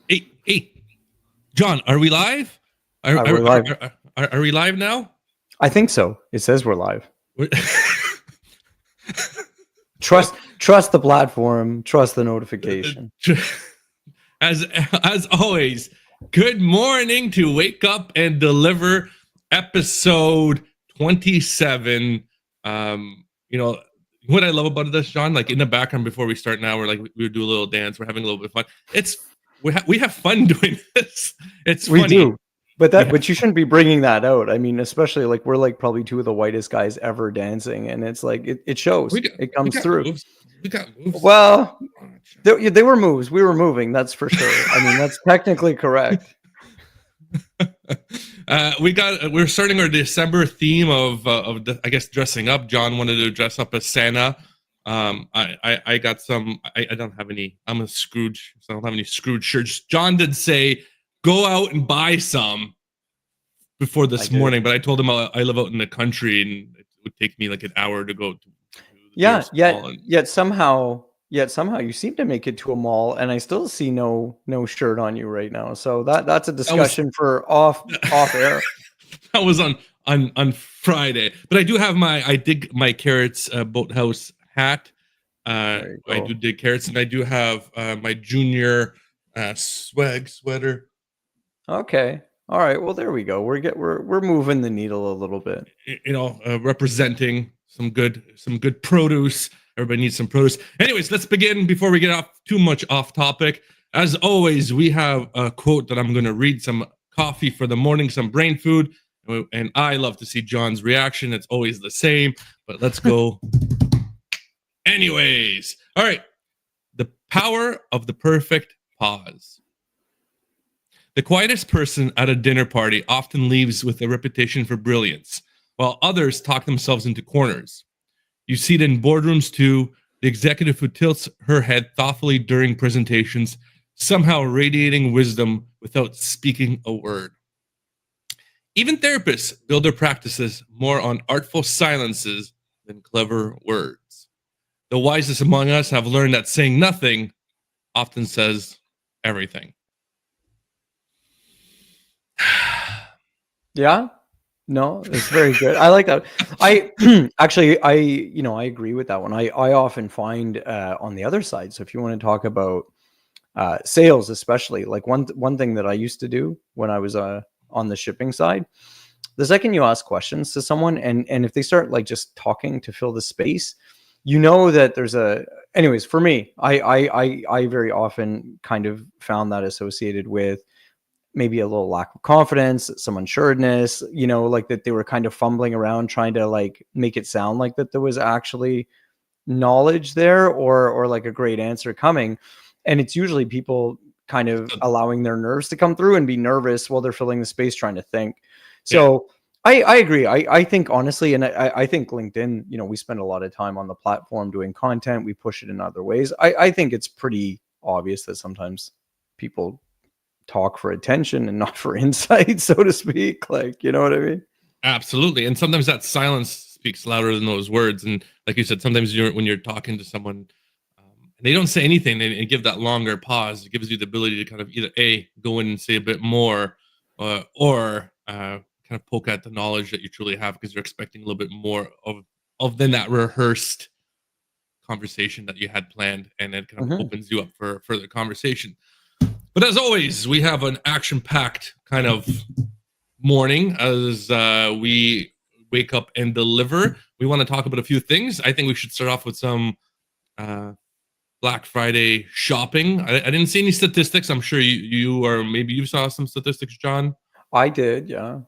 Hey, John, are we live? Are, We're are, live. are we live now? I think so. It says we're live. We're- Trust the platform. Trust the notification. as as always, good morning to Wake Up and Deliver, episode 27. You know what I love about this, John? Like in the background before we start now, we do a little dance. We're having a little bit of fun. We have fun doing this. It's We funny. do, but you shouldn't be bringing that out. I mean, especially like we're like probably two of the whitest guys ever dancing, and it's like it shows. We got It we comes got through. moves. We got moves. Well, they were moves. We were moving. That's for sure. I mean, that's technically correct. We're starting our December theme of I guess dressing up. John wanted to dress up as Santa. I got some. I don't have any. I'm a Scrooge, so I don't have any Scrooge shirts. John did say go out and buy some before this morning, but I told him I live out in the country and it would take me like an hour to go to the Yeah. mall. Yet somehow you seem to make it to a mall, and I still see no shirt on you right now. So that's a discussion for off air. That was on Friday, but I do have I dig my Carrots boathouse hat. I do dig Carrots, and I do have my junior swag sweater. Okay. All right. Well, there we go. We're moving the needle a little bit. You know, representing some good produce. Everybody needs some produce. Anyways, let's begin before we get off too much off topic. As always, we have a quote that I'm going to read. Some coffee for the morning, some brain food, and I love to see John's reaction. It's always the same, but let's go. Anyways, all right. The power of the perfect pause. The quietest person at a dinner party often leaves with a reputation for brilliance, while others talk themselves into corners. You see it in boardrooms too, the executive who tilts her head thoughtfully during presentations, somehow radiating wisdom without speaking a word. Even therapists build their practices more on artful silences than clever words. The wisest among us have learned that saying nothing often says everything. Yeah. No, it's very good. I like that. I actually, I agree with that one. I often find on the other side. So if you want to talk about sales, especially like one thing that I used to do when I was on the shipping side, the second you ask questions to someone, and if they start like just talking to fill the space, you know that there's anyways, for me, I very often kind of found that associated with maybe a little lack of confidence, some unsureness, like that they were kind of fumbling around trying to like make it sound like that there was actually knowledge there or like a great answer coming. And it's usually people kind of allowing their nerves to come through and be nervous while they're filling the space trying to think. So I agree. I think honestly, and I think LinkedIn, we spend a lot of time on the platform doing content. We push it in other ways. I think it's pretty obvious that sometimes people talk for attention and not for insight, so to speak. Like, you know what I mean? Absolutely. And sometimes that silence speaks louder than those words. And like you said, sometimes when you're talking to someone and they don't say anything, they give that longer pause. It gives you the ability to kind of either go in and say a bit more, or kind of poke at the knowledge that you truly have because you're expecting a little bit more of than that rehearsed conversation that you had planned, and it kind of opens you up for further conversation. But as always, we have an action-packed kind of morning as we wake up and deliver. We want to talk about a few things. I think we should start off with some Black Friday shopping. I didn't see any statistics. I'm sure you or maybe you saw some statistics, John. I did, yeah.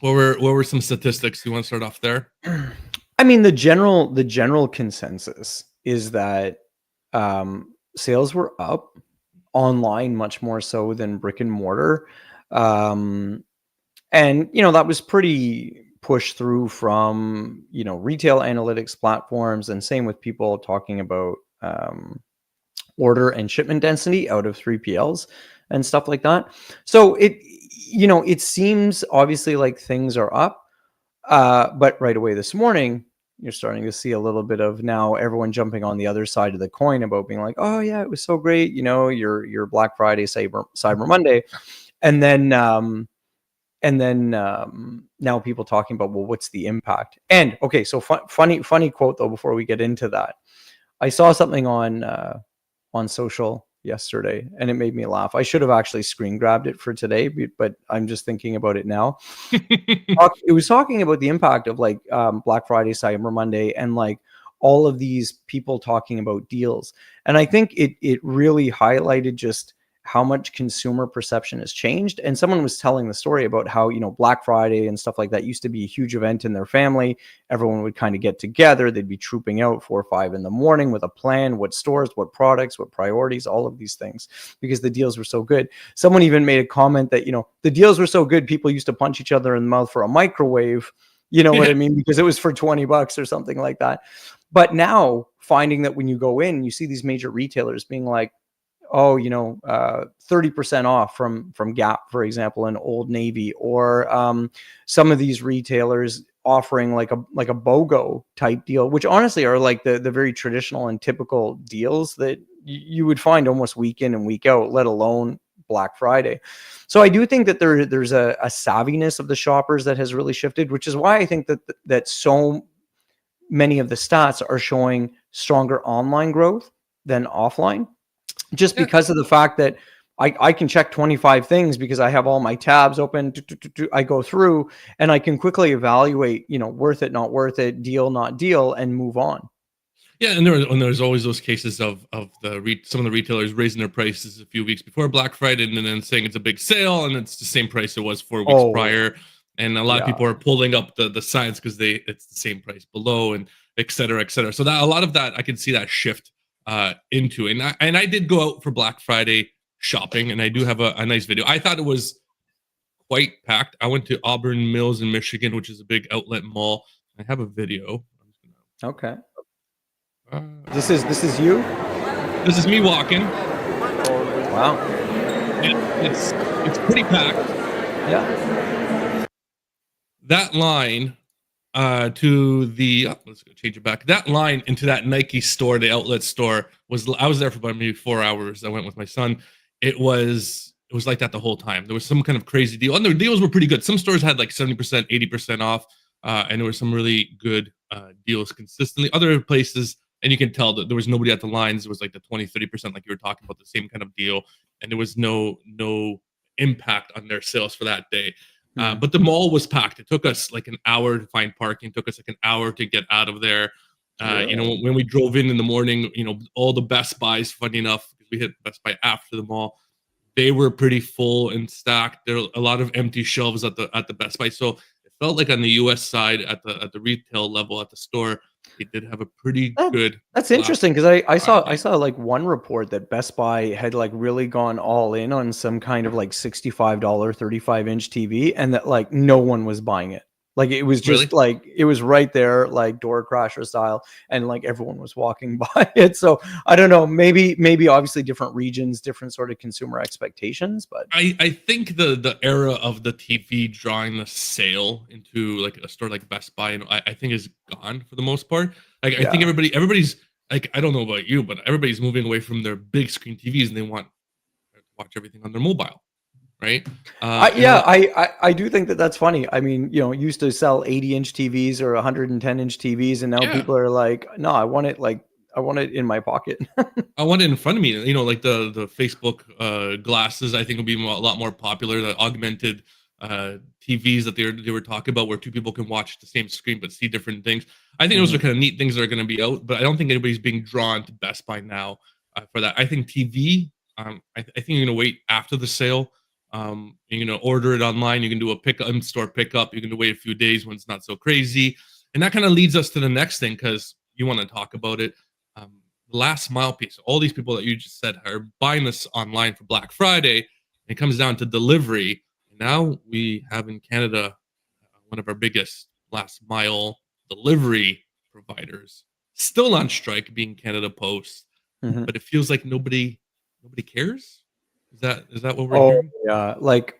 What were some statistics? You want to start off there? I mean, the general consensus is that sales were up online much more so than brick and mortar. And, that was pretty pushed through from, retail analytics platforms, and same with people talking about order and shipment density out of 3PLs and stuff like that. So it seems obviously like things are up. But right away this morning, you're starting to see a little bit of now everyone jumping on the other side of the coin about being like, oh yeah, it was so great, your Black Friday, Cyber Monday, and then now people talking about, well, what's the impact? And okay, so funny quote though before we get into that. I saw something on social yesterday, and it made me laugh. I should have actually screen grabbed it for today, but I'm just thinking about it now. It was talking about the impact of like Black Friday, Cyber Monday, and like all of these people talking about deals. And I think it really highlighted just how much consumer perception has changed. And someone was telling the story about how, Black Friday and stuff like that used to be a huge event in their family. Everyone would kind of get together. They'd be trooping out 4 or 5 in the morning with a plan, what stores, what products, what priorities, all of these things, because the deals were so good. Someone even made a comment that, the deals were so good, people used to punch each other in the mouth for a microwave. You know what I mean? Because it was for $20 or something like that. But now finding that when you go in, you see these major retailers being like, oh, 30% off from Gap, for example, and Old Navy, or some of these retailers offering like a BOGO type deal, which honestly are like the very traditional and typical deals that you would find almost week in and week out, let alone Black Friday. So I do think that there's a savviness of the shoppers that has really shifted, which is why I think that so many of the stats are showing stronger online growth than offline, just because of the fact that I can check 25 things because I have all my tabs open. I go through and I can quickly evaluate, worth it, not worth it, deal, not deal, and move on. Yeah, and there's always those cases of some of the retailers raising their prices a few weeks before Black Friday and then saying it's a big sale and it's the same price it was 4 weeks prior. And a lot of people are pulling up the signs because it's the same price below, and et cetera, et cetera. So that a lot of that I can see that shift into. And I did go out for Black Friday shopping, and I do have a nice video. I thought it was quite packed. I went to Auburn Mills in Michigan, which is a big outlet mall. I have a video. Okay. This is you? This is me walking. Wow. It's pretty packed. Yeah. That line to the let's go change it back. That line into that Nike store, the outlet store, I was there for about maybe 4 hours. I went with my son. It was like that the whole time. There was some kind of crazy deal, and the deals were pretty good. Some stores had like 70%, 80% off, and there were some really good deals consistently. Other places, and you can tell that there was nobody at the lines. It was like the 20, 30%, like you were talking about, the same kind of deal, and there was no impact on their sales for that day. But the mall was packed. It took us like an hour to find parking. It took us like an hour to get out of there. When we drove in the morning, all the Best Buys, funny enough, because we hit Best Buy after the mall, they were pretty full and stacked. There were a lot of empty shelves at the Best Buy. So it felt like on the US side at the retail level at the store, they did have a pretty good. That's interesting, because I saw like one report that Best Buy had like really gone all in on some kind of like $65 35-inch TV, and that like no one was buying it. Like it was just like it was right there, like door crasher style, and like everyone was walking by it. So I don't know, maybe obviously different regions, different sort of consumer expectations, but I think the era of the TV drawing the sale into like a store like Best Buy, and I think is gone for the most part. Like I think everybody's like, I don't know about you, but everybody's moving away from their big screen TVs and they want to watch everything on their mobile. Right. I do think that that's funny. I mean, used to sell 80-inch TVs or 110-inch TVs, and now people are like, no, I want it in my pocket. I want it in front of me. Like the Facebook glasses, I think will be a lot more popular. The augmented TVs that they were talking about, where two people can watch the same screen but see different things. I think those are kind of neat things that are going to be out, but I don't think anybody's being drawn to Best Buy now for that. I think TV. I think you're going to wait after the sale. You're going to order it online. You can do a in-store pickup. You can wait a few days when it's not so crazy. And that kind of leads us to the next thing, because you want to talk about it. Last mile piece. All these people that you just said are buying this online for Black Friday. It comes down to delivery. Now we have in Canada one of our biggest last mile delivery providers still on strike, being Canada Post. But it feels like nobody cares. Is that what we're hearing? Yeah, like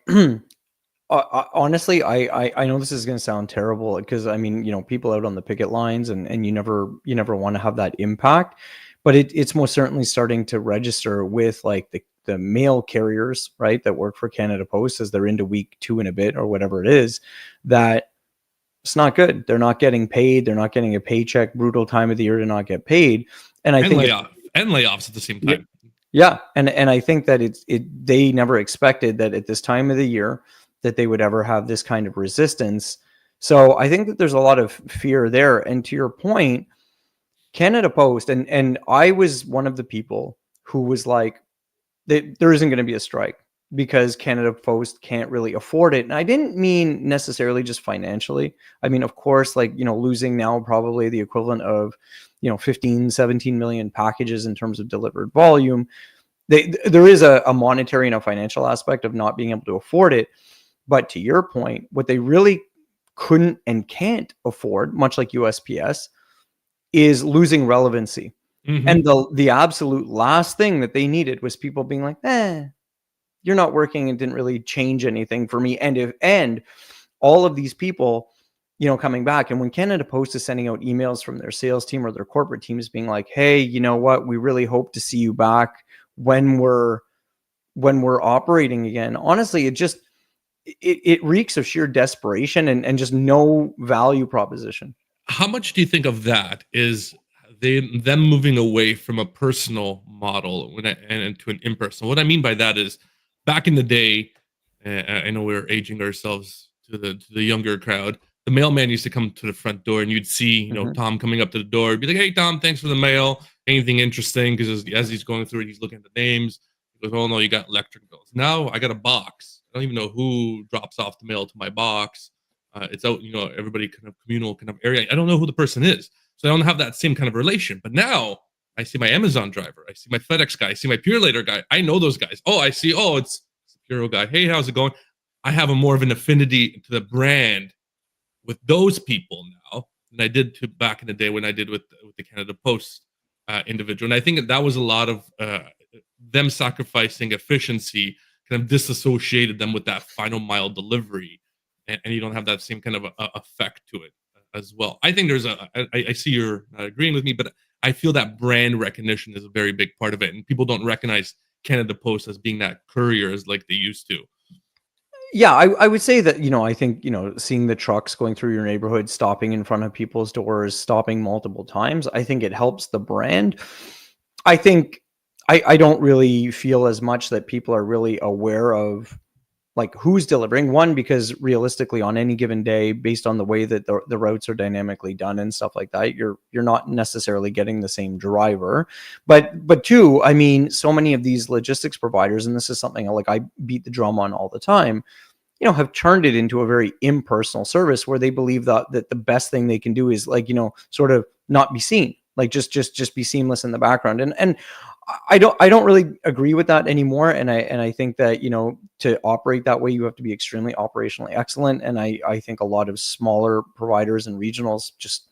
Honestly, I know this is going to sound terrible because I mean, people out on the picket lines, and you never want to have that impact, but it's most certainly starting to register with like the mail carriers, right, that work for Canada Post as they're into week 2 and a bit or whatever it is, that it's not good. They're not getting paid. They're not getting a paycheck. Brutal time of the year to not get paid, and I And think it's layoffs at the same yeah, time. yeah, and I think that they never expected that at this time of the year that they would ever have this kind of resistance. So I think that there's a lot of fear there. And to your point, Canada Post, and I was one of the people who was like, there isn't going to be a strike because Canada Post can't really afford it. And I didn't mean necessarily just financially. I mean, of course, like, losing now probably the equivalent of, 15, 17 million packages in terms of delivered volume. There is a monetary and a financial aspect of not being able to afford it. But to your point, what they really couldn't and can't afford, much like USPS, is losing relevancy. And Hmm. the absolute last thing that they needed was people being like, you're not working. It didn't really change anything for me. And all of these people, coming back. And when Canada Post is sending out emails from their sales team or their corporate teams being like, hey, you know what, we really hope to see you back when we're operating again. Honestly, it reeks of sheer desperation and just no value proposition. How much do you think of that is them moving away from a personal model and to an impersonal? What I mean by that is, back in the day, I know we're aging ourselves to the younger crowd. The mailman used to come to the front door, and you'd see, Mhm. Tom coming up to the door, be like, "Hey, Tom, thanks for the mail. Anything interesting?" Because as he's going through it, he's looking at the names. He goes, "Oh no, you got electric bills." Now I got a box. I don't even know who drops off the mail to my box. It's out, everybody kind of communal kind of area. I don't know who the person is, so I don't have that same kind of relation. But now I see my Amazon driver, I see my FedEx guy, I see my Pure Later guy. I know those guys. Oh, I see. Oh, it's the Puro guy. Hey, how's it going? I have a more of an affinity to the brand with those people now than I did to back in the day when I did with the Canada Post individual. And I think that was a lot of them sacrificing efficiency, kind of disassociated them with that final mile delivery, and you don't have that same kind of effect to it as well. I think I see you're not agreeing with me, but I feel that brand recognition is a very big part of it, and people don't recognize Canada Post as being that courier as like they used to. Yeah, I would say that, I think, seeing the trucks going through your neighborhood, stopping in front of people's doors, stopping multiple times, I think it helps the brand. I think I don't really feel as much that people are really aware of like who's delivering. One, because realistically on any given day, based on the way that the routes are dynamically done and stuff like that, you're not necessarily getting the same driver. But two, I mean, so many of these logistics providers, and this is something like I beat the drum on all the time, have turned it into a very impersonal service where they believe that the best thing they can do is like, sort of not be seen, like just be seamless in the background. And I don't really agree with that anymore. And I think that, to operate that way, you have to be extremely operationally excellent. And I think a lot of smaller providers and regionals just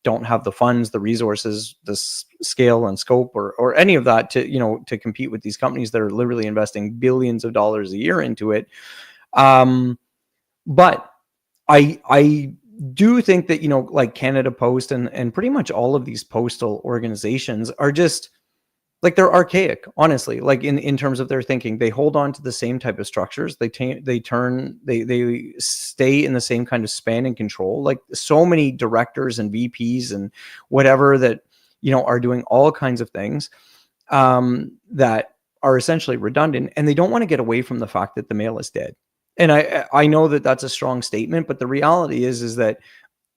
don't have the funds, the resources, the scale and scope, or any of that to compete with these companies that are literally investing billions of dollars a year into it. Um, but I do think that, like Canada Post and pretty much all of these postal organizations are just like, they're archaic, honestly, like in terms of their thinking. They hold on to the same type of structures. They stay in the same kind of span and control. Like, so many directors and VPs and whatever that, are doing all kinds of things that are essentially redundant, and they don't want to get away from the fact that the mail is dead. And I know that that's a strong statement, but the reality is that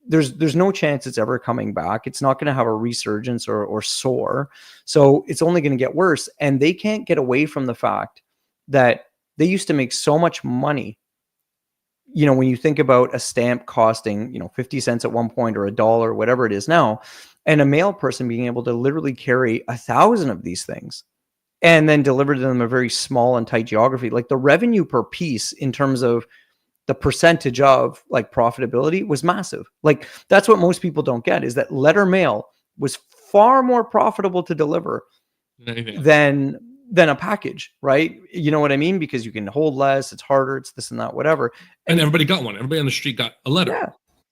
there's no chance it's ever coming back. It's not going to have a resurgence or soar. So it's only going to get worse. And they can't get away from the fact that they used to make so much money. When you think about a stamp costing, 50 cents at one point, or $1, whatever it is now, and a mail person being able to literally carry 1,000 of these things and then deliver to them a very small and tight geography, like the revenue per piece in terms of the percentage of like profitability was massive. Like, that's what most people don't get, is that letter mail was far more profitable to deliver Than anything else. than than a package, right? You know what I mean? Because you can hold less, it's harder, it's this and that, whatever. And everybody got one. Everybody on the street got a letter. Yeah.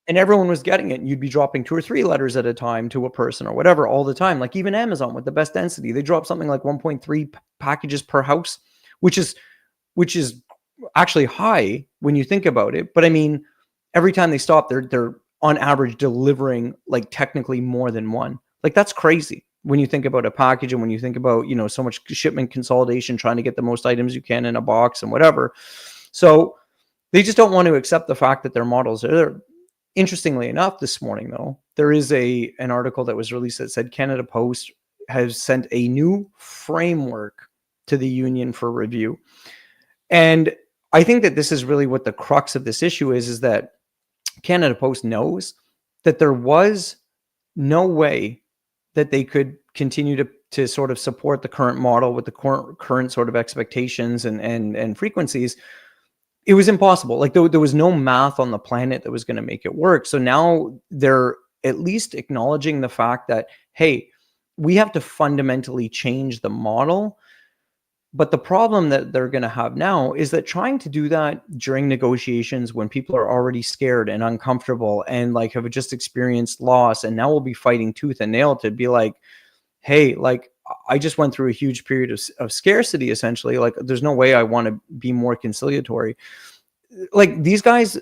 And everyone was getting it. And you'd be dropping 2 or 3 letters at a time to a person or whatever all the time. Like even Amazon with the best density, they drop something like 1.3 packages per house, which is actually high when you think about it. But I mean, every time they stop, they're on average delivering like technically more than one. Like that's crazy when you think about a package and when you think about, you know, so much shipment consolidation, trying to get the most items you can in a box and whatever. So they just don't want to accept the fact that their models are there. Interestingly enough, this morning, though, there is an article that was released that said Canada Post has sent a new framework to the union for review. And I think that this is really what the crux of this issue is that Canada Post knows that there was no way that they could continue to sort of support the current model with the current sort of expectations and frequencies. It was impossible. Like there was no math on the planet that was going to make it work. So now they're at least acknowledging the fact that, hey, we have to fundamentally change the model. But the problem that they're going to have now is that trying to do that during negotiations when people are already scared and uncomfortable and like have just experienced loss, and now we'll be fighting tooth and nail to be like, hey, like I just went through a huge period of scarcity, essentially. Like there's no way I want to be more conciliatory. Like these guys,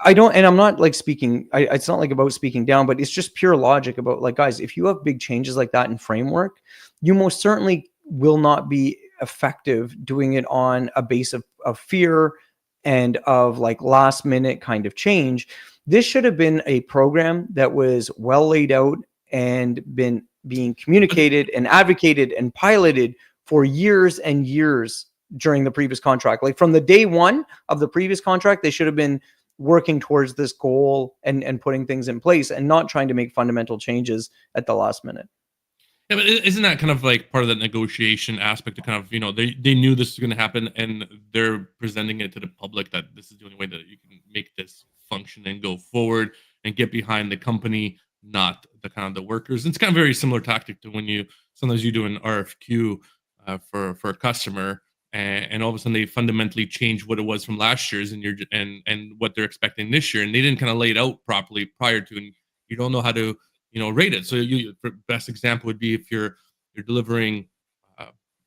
I don't, and I'm not like speaking, it's not like about speaking down, but it's just pure logic about like, guys, if you have big changes like that in framework, you most certainly will not be effective doing it on a base of fear and of like last minute kind of change. This should have been a program that was well laid out and been being communicated and advocated and piloted for years and years during the previous contract. Like from the day one of the previous contract, they should have been working towards this goal and putting things in place and not trying to make fundamental changes at the last minute. Yeah, but isn't that kind of like part of the negotiation aspect to kind of, you know, they knew this was going to happen and they're presenting it to the public that this is the only way that you can make this function and go forward and get behind the company, not the kind of the workers. And it's kind of very similar tactic to when sometimes you do an RFQ for a customer and all of a sudden they fundamentally change what it was from last year's and what they're expecting this year. And they didn't kind of lay it out properly prior to, and you don't know how to, you know, rate it. So best example would be if you're delivering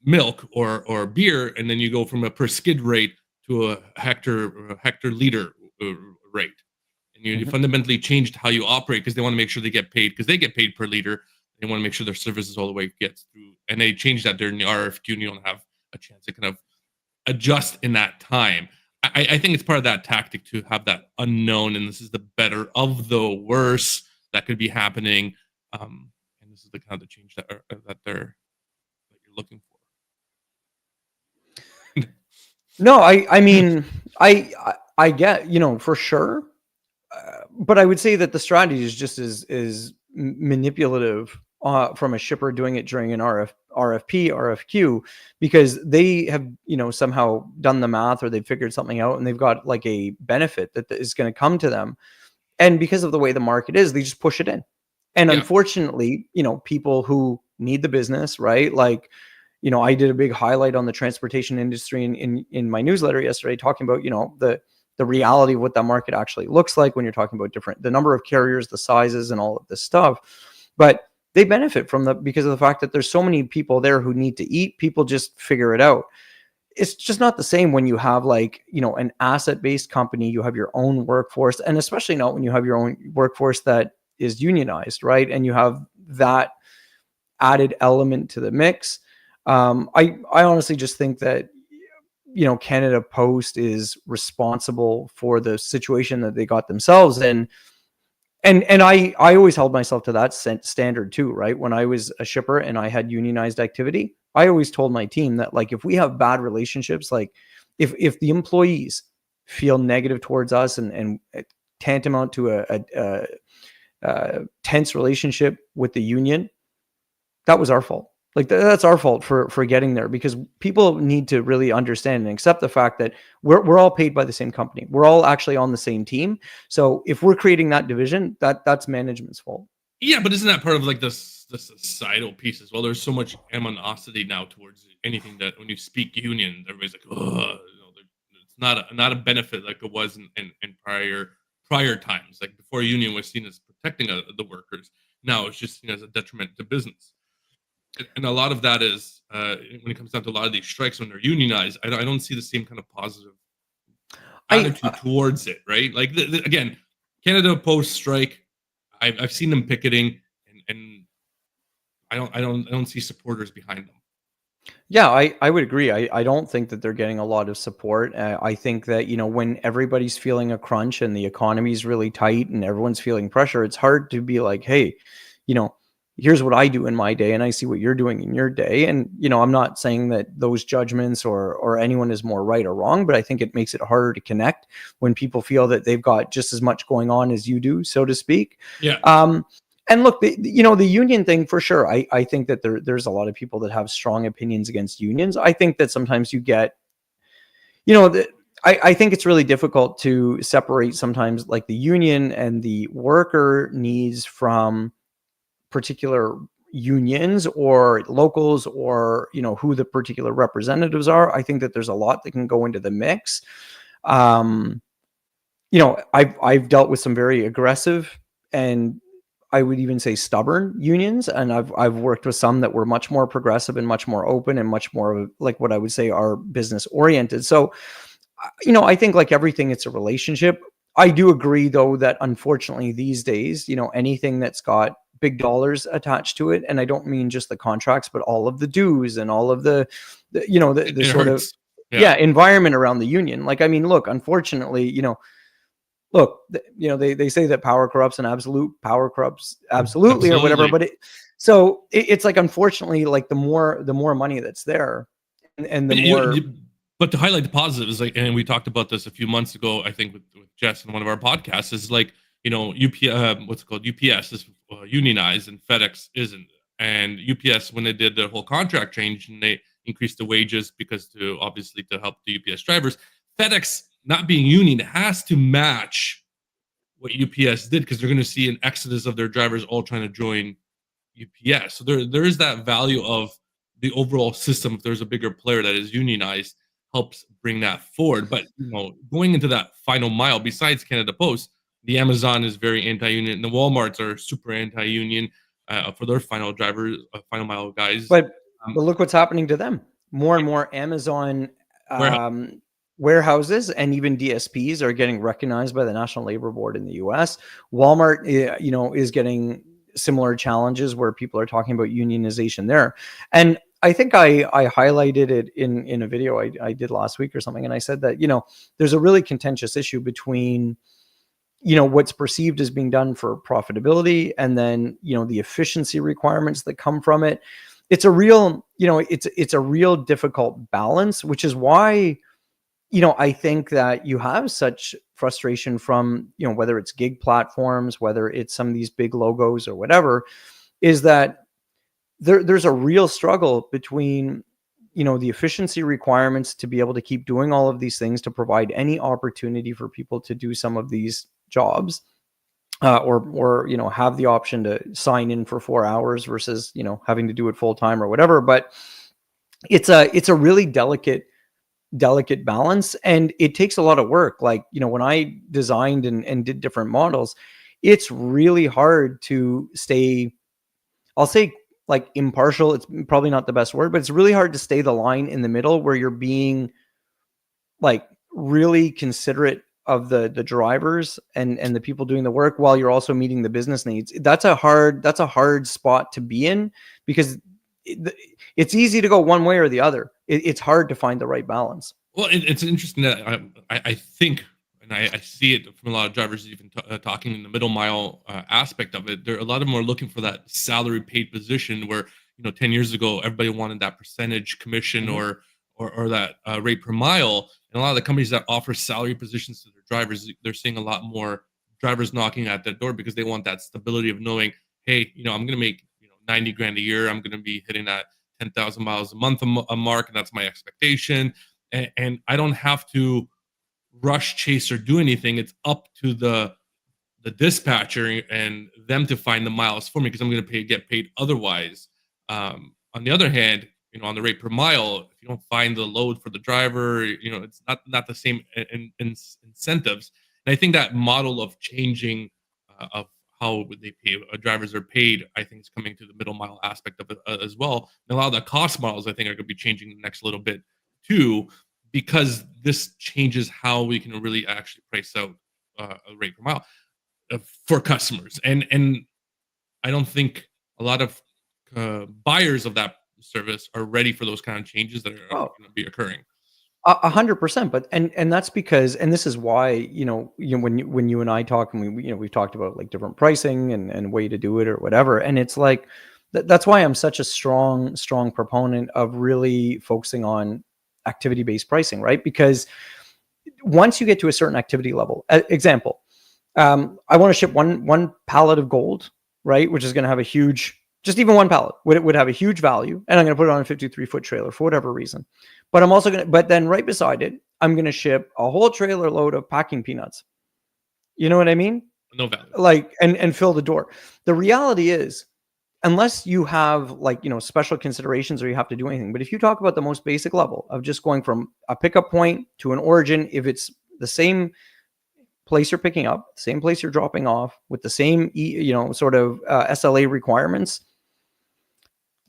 milk or beer, and then you go from a per skid rate to a hectoliter rate, and you fundamentally changed how you operate because they want to make sure they get paid because they get paid per liter. They want to make sure their services all the way gets through, and they change that during the RFQ, and you don't have a chance to kind of adjust in that time. I think it's part of that tactic to have that unknown, and this is the better of the worse that could be happening, and this is the kind of the change that you're looking for. No, I mean, I get, you know, for sure, but I would say that the strategy is just as manipulative from a shipper doing it during an RFP, RFQ, because they have, you know, somehow done the math or they've figured something out and they've got like a benefit that is going to come to them. And because of the way the market is, they just push it in. And unfortunately, you know, people who need the business, right? Like, you know, I did a big highlight on the transportation industry in my newsletter yesterday, talking about, you know, the reality of what that market actually looks like when you're talking about the number of carriers, the sizes, and all of this stuff. But they benefit from because of the fact that there's so many people there who need to eat. People just figure it out. It's just not the same when you have like, you know, an asset-based company, you have your own workforce, and especially not when you have your own workforce that is unionized, right? And you have that added element to the mix. I honestly just think that, you know, Canada Post is responsible for the situation that they got themselves in. And I always held myself to that standard too, right? When I was a shipper and I had unionized activity, I always told my team that like if we have bad relationships, like if the employees feel negative towards us and tantamount to a tense relationship with the union, that was our fault. Like that's our fault for getting there, because people need to really understand and accept the fact that we're all paid by the same company. We're all actually on the same team. So if we're creating that division, that's management's fault. Yeah, but isn't that part of like the societal piece as well? There's so much animosity now towards anything that when you speak union, everybody's like, oh, it's not a benefit like it was in prior times. Like before, union was seen as protecting the workers. Now it's just seen as a detriment to business. And a lot of that is when it comes down to a lot of these strikes when they're unionized. I don't see the same kind of positive I attitude towards it, right? Like again, Canada Post strike. I've seen them picketing, and I don't see supporters behind them. Yeah, I would agree. I don't think that they're getting a lot of support. I think that, when everybody's feeling a crunch and the economy's really tight and everyone's feeling pressure, it's hard to be like, hey, you know, here's what I do in my day and I see what you're doing in your day. And, I'm not saying that those judgments or anyone is more right or wrong, but I think it makes it harder to connect when people feel that they've got just as much going on as you do, so to speak. Yeah, Um, and look, the union thing for sure. I think that there's a lot of people that have strong opinions against unions. I think that sometimes you get, you know, the, I think it's really difficult to separate sometimes like the union and the worker needs from particular unions or locals or, who the particular representatives are. I think that there's a lot that can go into the mix. Um, I've dealt with some very aggressive and I would even say stubborn unions, and I've worked with some that were much more progressive and much more open and much more like what I would say are business oriented. So, I think like everything, it's a relationship. I do agree though that unfortunately these days, anything that's got big dollars attached to it, and I don't mean just the contracts, but all of the dues and all of the it sort of hurts. Yeah, environment around the union. Like, I mean, look, unfortunately, look, they say that power corrupts and absolute power corrupts absolutely or whatever, absolutely. but it's like, unfortunately, like the more money that's there and the But you, more. you- but to highlight the positives, like, and we talked about this a few months ago, I think with Jess in one of our podcasts, is like, what's it called? UPS is unionized and FedEx isn't. And UPS, when they did the whole contract change and they increased the wages because to obviously to help the UPS drivers, FedEx not being union has to match what UPS did because they're going to see an exodus of their drivers all trying to join UPS. So there is that value of the overall system. If there's a bigger player that is unionized, helps bring that forward. But going into that final mile, besides Canada Post, the Amazon is very anti-union, and the WalMarts are super anti-union for their final mile guys. But Um, look what's happening to them. More and more Amazon where warehouses and even DSPs are getting recognized by the National Labor Board in the US. Walmart, is getting similar challenges where people are talking about unionization there. And I think I highlighted it in a video I did last week or something. And I said that, there's a really contentious issue between what's perceived as being done for profitability and then the efficiency requirements that come from it. It's a real it's a real difficult balance, which is why I think that you have such frustration from whether it's gig platforms, whether it's some of these big logos or whatever, is that there's a real struggle between the efficiency requirements to be able to keep doing all of these things, to provide any opportunity for people to do some of these jobs, or have the option to sign in for 4 hours versus having to do it full time or whatever. But it's a really delicate balance, and it takes a lot of work. Like, when I designed and did different models, it's really hard to stay, I'll say, like, impartial. It's probably not the best word, but it's really hard to stay the line in the middle where you're being like really considerate of the drivers and the people doing the work while you're also meeting the business needs. That's a hard spot to be in, because it's easy to go one way or the other. It's hard to find the right balance. Well, it's interesting that I think, and I see it from a lot of drivers, even talking in the middle mile aspect of it. There a lot of them are looking for that salary paid position where 10 years ago everybody wanted that percentage commission Mhm. or that rate per mile, and a lot of the companies that offer salary positions to their drivers, they're seeing a lot more drivers knocking at that door because they want that stability of knowing, hey, I'm going to make 90 grand a year, I'm going to be hitting that 10,000 miles a month a mark, and that's my expectation, and I don't have to rush, chase, or do anything. It's up to the dispatcher and them to find the miles for me because I'm going to get paid otherwise. On the other hand, on the rate per mile, if you don't find the load for the driver, it's not the same incentives. And I think that model of changing of how they pay drivers are paid, I think is coming to the middle mile aspect of it as well. And a lot of the cost models, I think, are going to be changing the next little bit too, because this changes how we can really actually price out a rate per mile for customers. And I don't think a lot of buyers of that service are ready for those kind of changes that are Oh, going to be occurring. 100%. But and that's because, and this is why, when you and I talk, and we've talked about like different pricing and way to do it or whatever, and it's like that's why I'm such a strong proponent of really focusing on activity based pricing, right? Because once you get to a certain activity level, example, I want to ship one pallet of gold, right? Which is going to have a huge, just even one pallet would have a huge value. And I'm going to put it on a 53-foot trailer for whatever reason. But I'm also going to, but then right beside it, I'm going to ship a whole trailer load of packing peanuts. You know what I mean? No value. Like, and fill the door. The reality is, unless you have like, special considerations or you have to do anything, but if you talk about the most basic level of just going from a pickup point to an origin, if it's the same place you're picking up, same place you're dropping off with the same, sort of SLA requirements,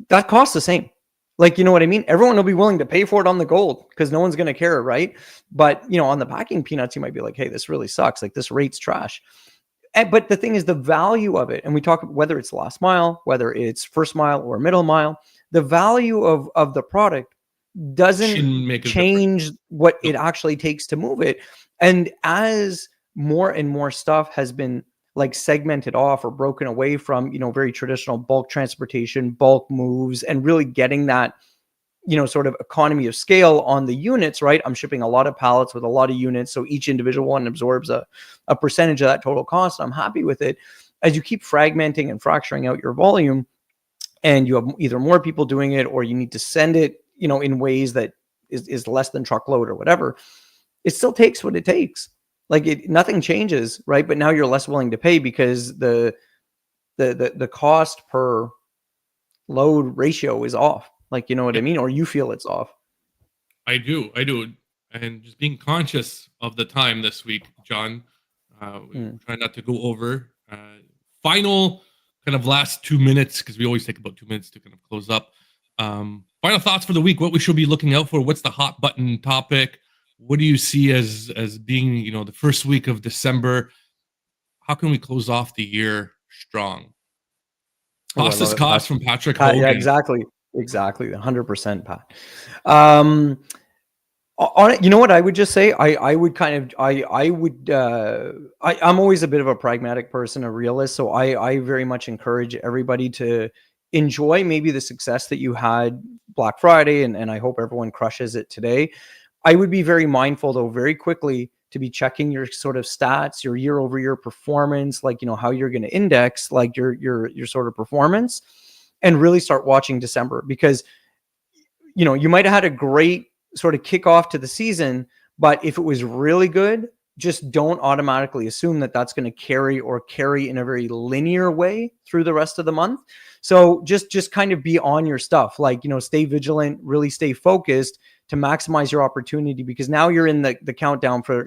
that costs the same. Like, you know what I mean? Everyone will be willing to pay for it on the gold because no one's going to care, right? But, on the packing peanuts, you might be like, hey, this really sucks. Like, this rate's trash. But the thing is, the value of it, and we talk whether it's last mile, whether it's first mile or middle mile, the value of the product doesn't change what it actually takes to move it. And as more and more stuff has been like segmented off or broken away from, very traditional bulk transportation, bulk moves, and really getting that, sort of economy of scale on the units, right? I'm shipping a lot of pallets with a lot of units. So each individual one absorbs a percentage of that total cost. I'm happy with it. As you keep fragmenting and fracturing out your volume, and you have either more people doing it, or you need to send it, in ways that is less than truckload or whatever, it still takes what it takes. Like nothing changes, right? But now you're less willing to pay because the cost per load ratio is off. Like, you know what I mean? Or you feel it's off. I do. And just being conscious of the time this week, John, try not to go over. Final kind of last 2 minutes, because we always take about 2 minutes to kind of close up. Final thoughts for the week, what we should be looking out for. What's the hot button topic? What do you see as being, the first week of December? How can we close off the year strong? Cost is cost from Patrick Hogan. Yeah, exactly. 100%, Pat. You know what I would just say? I'm always a bit of a pragmatic person, a realist. So I very much encourage everybody to enjoy maybe the success that you had Black Friday, and I hope everyone crushes it today. I would be very mindful, though, very quickly to be checking your sort of stats, your year over year performance, like, how you're going to index, like your sort of performance, and really start watching December, because, you might have had a great sort of kickoff to the season, but if it was really good, just don't automatically assume that that's going to carry in a very linear way through the rest of the month. So just kind of be on your stuff, like, stay vigilant, really stay focused to maximize your opportunity, because now you're in the countdown for,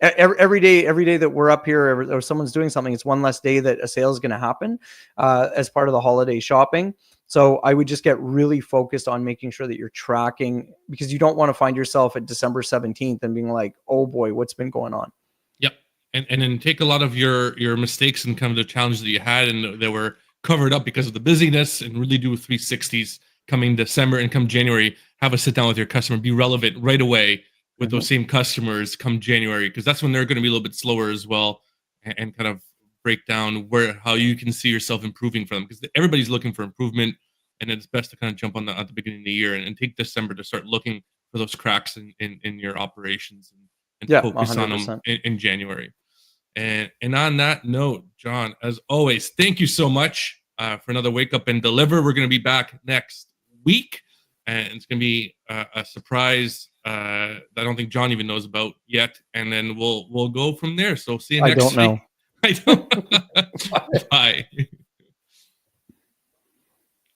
every day that we're up here or someone's doing something, it's one less day that a sale is going to happen as part of the holiday shopping. So I would just get really focused on making sure that you're tracking, because you don't want to find yourself at December 17th and being like, oh boy, what's been going on? Yep. And then take a lot of your mistakes and kind of the challenges that you had and that were covered up because of the busyness, and really do 360s coming December, and come January, have a sit down with your customer, be relevant right away with those same customers come January, because that's when they're going to be a little bit slower as well, and kind of break down how you can see yourself improving for them, because everybody's looking for improvement, and it's best to kind of jump on at the beginning of the year and take December to start looking for those cracks in your operations, and focus 100%. On them in January. And on that note, John, as always, thank you so much for another Wake Up and Deliver. We're going to be back next week, and it's going to be a surprise that I don't think John even knows about yet, and then we'll go from there. So see you next week. I don't. Bye.